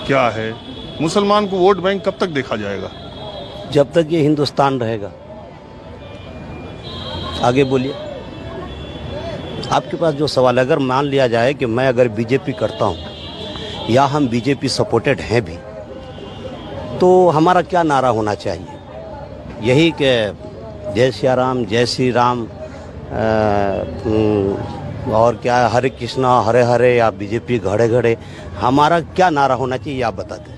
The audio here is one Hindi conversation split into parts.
क्या है? मुसलमान को वोट बैंक कब तक देखा जाएगा? जब तक ये हिंदुस्तान रहेगा। आगे बोलिए। आपके पास जो सवाल है, अगर मान लिया जाए कि मैं अगर बीजेपी करता हूं या हम बीजेपी सपोर्टेड हैं भी, तो हमारा क्या नारा होना चाहिए? यही कि जय सिया राम, जय श्री राम, और क्या हरे कृष्णा हरे हरे, या बीजेपी घड़े घड़े? हमारा क्या नारा होना चाहिए आप बता दें।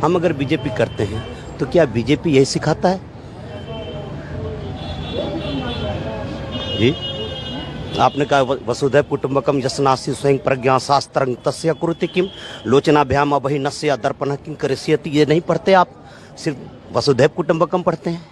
हम अगर बीजेपी करते हैं तो क्या बीजेपी यही सिखाता है? जी, आपने कहा वसुधैव कुटुंबकम यस्नासी स्वयं प्रज्ञा शास्त्रं तस्य कुरुति किम लोचनाभ्याम अभि नस्य दर्पण किं करिष्यति। ये नहीं पढ़ते आप, सिर्फ वसुधैव कुटुंबकम पढ़ते हैं।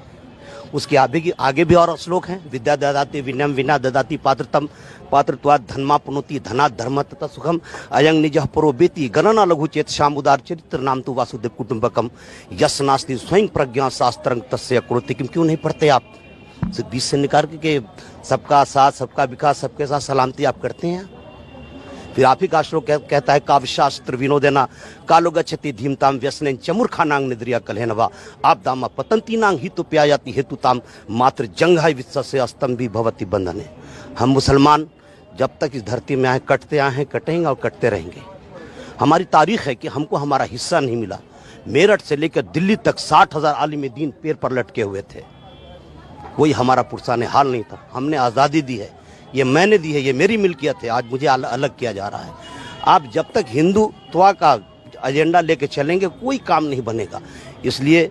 उसके आगे भी और श्लोक हैं। विद्या ददाति विनयम विना ददाति पात्रतम पात्रत्वात् धर्मा पुनोति धनात् धर्म तथा सुखम अयं निजः परो बेति गणना लघु चेत श्याम उदार चरित्र नाम तो वासुदेव कुटुंबकम यस नास्ति स्वयं प्रज्ञा शास्त्रं तस्य कुरुति किम। क्यों नहीं पढ़ते आप? सिर्फ बीच से निकाल के सबका साथ सबका विकास सबके साथ सलामती आप करते हैं। फिर आप ही का श्लोक कहता है काव्य शास्त्र विनोदेना कालो गच्छति धीमताम व्यसनेन चमुर्खानांग निद्रिया कलहनवा आप दामा पतंतीनांग ही तो प्यायाति हेतुताम मात्र जंघाई वित्सस्य अस्तंभी भवति बंधने। हम मुसलमान जब तक इस धरती में आए कटते आए हैं, कटेंगे और कटते रहेंगे। हमारी तारीख है कि हमको हमारा हिस्सा नहीं मिला। मेरठ से लेकर दिल्ली तक 60,000 आलिम दीन पैर पर लटके हुए थे। कोई हमारा पुरसाने हाल नहीं था। हमने आज़ादी दी है, ये मैंने दी है, ये मेरी मिल्कियत है। आज मुझे अलग किया जा रहा है। आप जब तक हिंदुत्व का एजेंडा लेके चलेंगे कोई काम नहीं बनेगा। इसलिए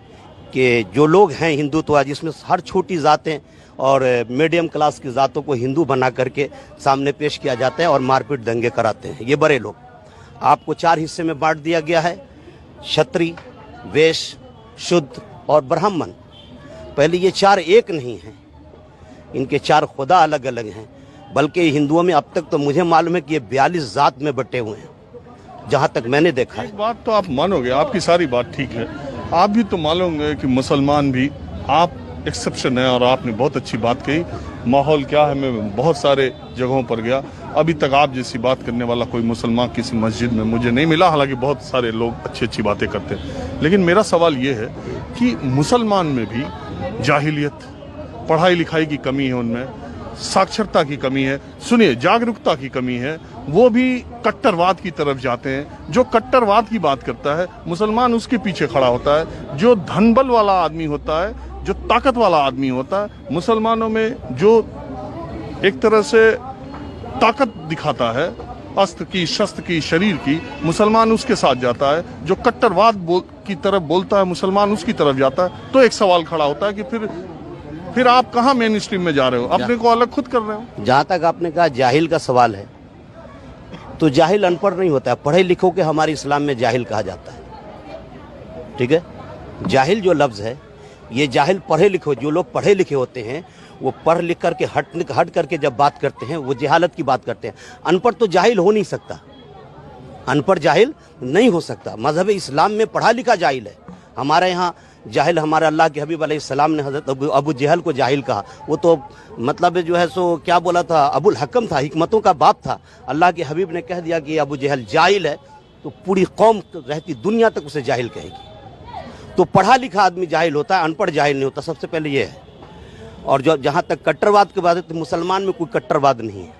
कि जो लोग हैं हिंदुत्व, जिसमें हर छोटी जातें और मीडियम क्लास की जातों को हिंदू बना करके सामने पेश किया जाता है और मारपीट दंगे कराते हैं ये बड़े लोग। आपको 4 हिस्से में बांट दिया गया है, क्षत्रिय, वैश्य, शुद्ध और ब्राह्मण। पहले ये 4 एक नहीं हैं, इनके 4 खुदा अलग अलग हैं। बल्कि हिंदुओं में अब तक तो मुझे मालूम है कि ये 42 जात में बटे हुए हैं, जहां तक मैंने देखा है। एक बात तो आप मानोगे, आपकी सारी बात ठीक है। आप भी तो मानोगे कि मुसलमान भी, आप एक्सेप्शन है और आपने बहुत अच्छी बात कही। माहौल क्या है, मैं बहुत सारे जगहों पर गया, अभी तक आप जैसी बात करने वाला कोई मुसलमान किसी मस्जिद में मुझे नहीं मिला। हालांकि बहुत सारे लोग अच्छी अच्छी बातें करते हैं, लेकिन मेरा सवाल ये है कि मुसलमान में भी जाहिलियत, पढ़ाई लिखाई की कमी है, उनमें साक्षरता की कमी है, सुनिए जागरूकता की कमी है। वो भी कट्टरवाद की तरफ जाते हैं। जो कट्टरवाद की बात करता है मुसलमान उसके पीछे खड़ा होता है। जो धनबल वाला आदमी होता है, जो ताकत वाला आदमी होता है, मुसलमानों में जो एक तरह से ताकत दिखाता है, अस्त्र की, शस्त्र की, शरीर की, मुसलमान उसके साथ जाता है। जो कट्टरवाद की तरफ बोलता है मुसलमान उसकी तरफ जाता है। तो एक सवाल खड़ा होता है कि फिर आप कहाँ मेन स्ट्रीम में जा रहे हो, अपने को अलग खुद कर रहे हो। जहाँ तक आपने कहा जाहिल का सवाल है, तो जाहिल अनपढ़ नहीं होता है, पढ़े लिखों के हमारे इस्लाम में जाहिल कहा जाता है। ठीक है, जाहिल जो लफ्ज़ है, ये जाहिल पढ़े लिखे, जो लोग पढ़े लिखे होते हैं वो पढ़ लिख करके हट करके जब बात करते हैं वो जहालत की बात करते हैं। अनपढ़ तो जाहिल हो नहीं सकता, अनपढ़ जाहिल नहीं हो सकता। मजहब इस्लाम में पढ़ा लिखा जाहिल है। हमारे यहाँ जाहिल, हमारे अल्लाह के हबीब अलैहिस्सलाम ने हज़रत अबू जहल को जाहिल कहा। वो तो मतलब जो है सो क्या बोला था, अबुल हकम था, हिकमतों का बाप था। अल्लाह के हबीब ने कह दिया कि अबू जहल जाहिल है, तो पूरी कौम रहती दुनिया तक उसे जाहिल कहेगी। तो पढ़ा लिखा आदमी जाहिल होता है, अनपढ़ जाहिल नहीं होता। सबसे पहले ये है। और जो जहाँ तक कट्टरवाद की बात है, तो मुसलमान में कोई कट्टरवाद नहीं है।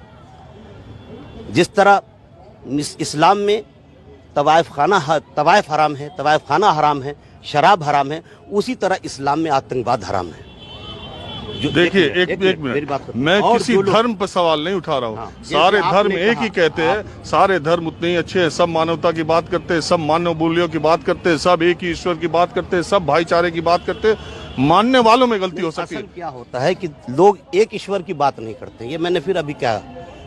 जिस तरह इस्लाम में तवाइफ हराम है, तवाइफ खाना हराम है, शराब हराम है, उसी तरह इस्लाम में आतंकवाद हराम है। देखिए एक मिनट, मैं किसी धर्म पर सवाल नहीं उठा रहा हूँ। हाँ, सारे धर्म एक ही कहते हैं, सारे धर्म उतने ही अच्छे हैं, सब मानवता की बात करते हैं, सब मानव मूल्यों की बात करते हैं, सब एक ही ईश्वर की बात करते हैं, सब भाईचारे की बात करते हैं। मानने वालों में गलती हो सकती है। क्या होता है कि लोग एक ईश्वर की बात नहीं करते। ये मैंने फिर अभी क्या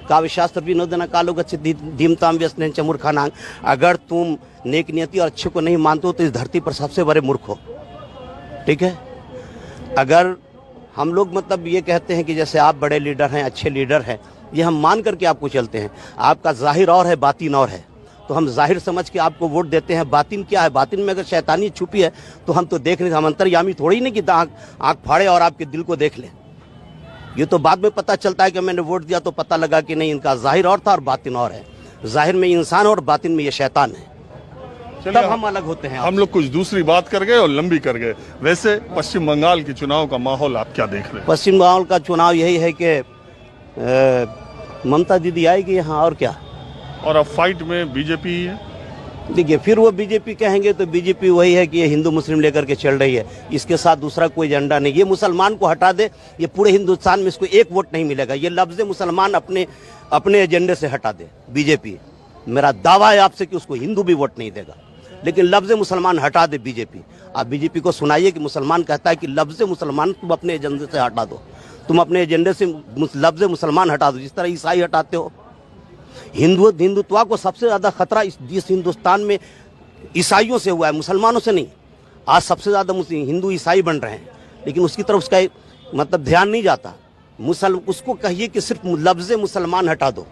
काव्य शास्त्र विनोदना कालो गच्छति धीमताम व्यसनेन चमुर्खानांग। अगर तुम नेक नियति और अच्छे को नहीं मानते हो तो इस धरती पर सबसे बड़े मूर्ख हो। ठीक है, अगर हम लोग मतलब ये कहते हैं कि जैसे आप बड़े लीडर हैं, अच्छे लीडर हैं, ये हम मान करके आपको चलते हैं। आपका जाहिर और है, बातिन और है, तो हम जाहिर समझ के आपको वोट देते हैं। बातिन क्या है? बातिन में अगर शैतानी छुपी है तो हम तो देख नहीं, हम अंतर्यामी थोड़ी नहीं कि आँख फाड़े और आपके दिल को देख लें। ये तो बाद में पता चलता है कि मैंने वोट दिया तो पता लगा कि नहीं, इनका जाहिर और था और बातिन और है। जाहिर में इंसान और बातिन में ये शैतान है। चलिए, तब हम अलग होते हैं हम लोग कुछ दूसरी बात कर गए और लंबी कर गए। वैसे पश्चिम बंगाल के चुनाव का माहौल आप क्या देख रहे हैं? पश्चिम बंगाल का चुनाव यही है कि ममता दीदी आएगी यहाँ, और क्या। और अब फाइट में बीजेपी ही है। देखिए, फिर वो बीजेपी कहेंगे तो बीजेपी वही है कि ये हिंदू मुस्लिम लेकर के चल रही है, इसके साथ दूसरा कोई एजेंडा नहीं। ये मुसलमान को हटा दे, ये पूरे हिंदुस्तान में इसको एक वोट नहीं मिलेगा। ये लफ्ज मुसलमान अपने एजेंडे से हटा दे बीजेपी। मेरा दावा है आपसे कि उसको हिंदू भी वोट नहीं देगा, लेकिन लफ्ज मुसलमान हटा दे बीजेपी। आप बीजेपी को सुनाइए कि मुसलमान कहता है कि लफ्ज मुसलमान तुम अपने एजेंडे से हटा दो, तुम अपने एजेंडे से लफ्ज मुसलमान हटा दो, जिस तरह ईसाई हटाते हो। हिंदुत्व को सबसे ज्यादा खतरा इस हिंदुस्तान में ईसाइयों से हुआ है, मुसलमानों से नहीं। आज सबसे ज्यादा हिंदू ईसाई बन रहे हैं, लेकिन उसकी तरफ उसका मतलब ध्यान नहीं जाता। उसको कहिए कि सिर्फ लफ्ज मुसलमान हटा दो।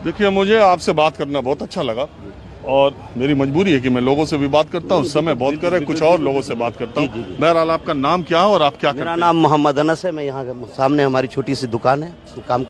देखिए, मुझे आपसे बात करना बहुत अच्छा लगा और मेरी मजबूरी है कि मैं लोगों से भी बात करता हूँ। समय बहुत कर रहे, कुछ और लोगों से बात करता हूँ। बहरहाल, आपका नाम क्या है और आप क्या करते हैं? मेरा नाम मोहम्मद अनस है। मैं यहाँ सामने हमारी छोटी सी दुकान है, काम